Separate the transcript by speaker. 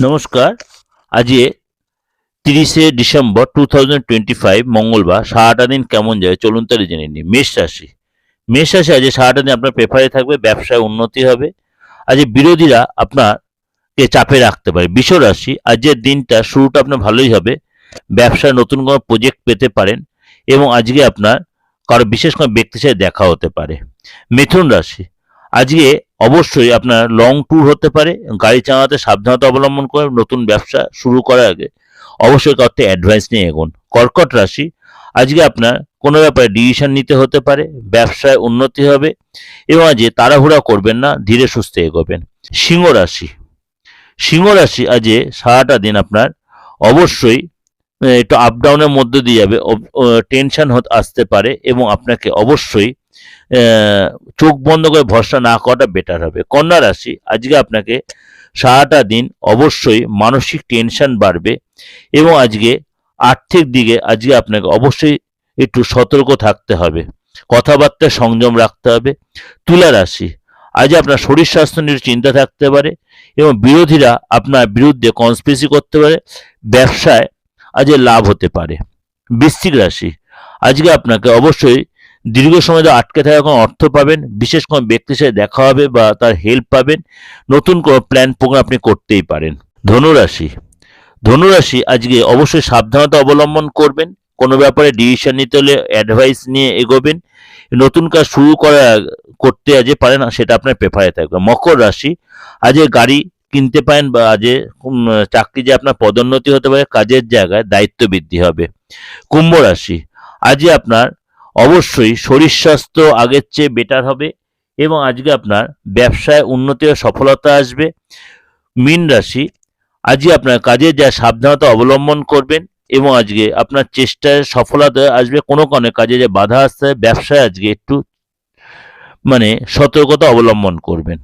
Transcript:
Speaker 1: নমস্কার। আজকে 30শে ডিসেম্বর 2025 মঙ্গলবার। সারাটা দিন কেমন যায় চলুন তাহলে জেনে নিই। মেষ রাশি আজকে সারাটা দিন আপনার পেপারে থাকবে, ব্যবসায় উন্নতি হবে। আজকে বিরোধীরা আপনাকে চাপে রাখতে পারে। বৃষ রাশি, আজকের দিনটা শুরুটা আপনার ভালোই হবে। ব্যবসায় নতুন কোনো প্রজেক্ট পেতে পারেন এবং আজকে আপনার কারো বিশেষ কোনো ব্যক্তির সাথে দেখা হতে পারে। মিথুন রাশি, আজকে অবশ্যই আপনার লং ট্যুর হতে পারে। গাড়ি চালাতে সাবধানতা অবলম্বন করে নতুন ব্যবসা শুরু করার আগে অবশ্যই কাউকে অ্যাডভাইস নিয়ে এগোন। কর্কট রাশি, আজকে আপনার কোনো ব্যাপারে ডিসিশন নিতে হতে পারে, ব্যবসায় উন্নতি হবে এবং আজকে তাড়াহুড়া করবেন না, ধীরে সুস্থে এগোবেন। সিংহ রাশি আজকে সারাটা দিন আপনার অবশ্যই একটু আপ ডাউনের মধ্যে দিয়ে যাবে। টেনশন আসতে পারে এবং আপনাকে অবশ্যই চোখ বন্ধ করে ভরসা না করাটা বেটার হবে। কন্যা রাশি, আজকে আপনাকে সারাটা দিন অবশ্যই মানসিক টেনশন বাড়বে এবং আজকে আর্থিক দিকে আজকে আপনাকে অবশ্যই একটু সতর্ক থাকতে হবে, কথাবার্তায় সংযম রাখতে হবে। তুলা রাশি, আজ আপনার শরীর স্বাস্থ্য নিয়ে চিন্তা থাকতে পারে এবং বিরোধীরা আপনার বিরুদ্ধে কনস্পিরেসি করতে পারে। ব্যবসায় আজকে লাভ হতে পারে। বৃশ্চিক রাশি, আজকে আপনাকে অবশ্যই দীর্ঘ সময় ধরে আটকে থাকা কোনো অর্থ পাবেন, বিশেষ কোনো ব্যক্তির সাথে দেখা হবে বা তার হেল্প পাবেন। নতুন কোনো প্ল্যান প্রোগ্রাম আপনি করতেই পারেন। ধনুরাশি আজকে অবশ্যই সাবধানতা অবলম্বন করবেন। কোনো ব্যাপারে ডিসিশন নিতে হলে অ্যাডভাইস নিয়ে এগোবেন। নতুন কাজ শুরু করতে আজকে পারেন, সেটা আপনার পেপারে থাকবে। মকর রাশি, আজকে গাড়ি কিনতে পারেন বা আজকে চাকরি যে আপনার পদোন্নতি হতে পারে, কাজের জায়গায় দায়িত্ব বৃদ্ধি হবে। কুম্ভ রাশি, আজকে আপনার অবশ্যই শরীর স্বাস্থ্য আগের চেয়ে বেটার হবে এবং আজকে আপনার ব্যবসায় উন্নতি ও সফলতা আসবে। মীন রাশি, আজকে আপনার কাজে যা সাবধানতা অবলম্বন করবেন এবং আজকে আপনার চেষ্টায় সফলতা আসবে। কোনো কাজে যে বাধা আসতে ব্যবসায় আজকে একটু সতর্কতা অবলম্বন করবেন।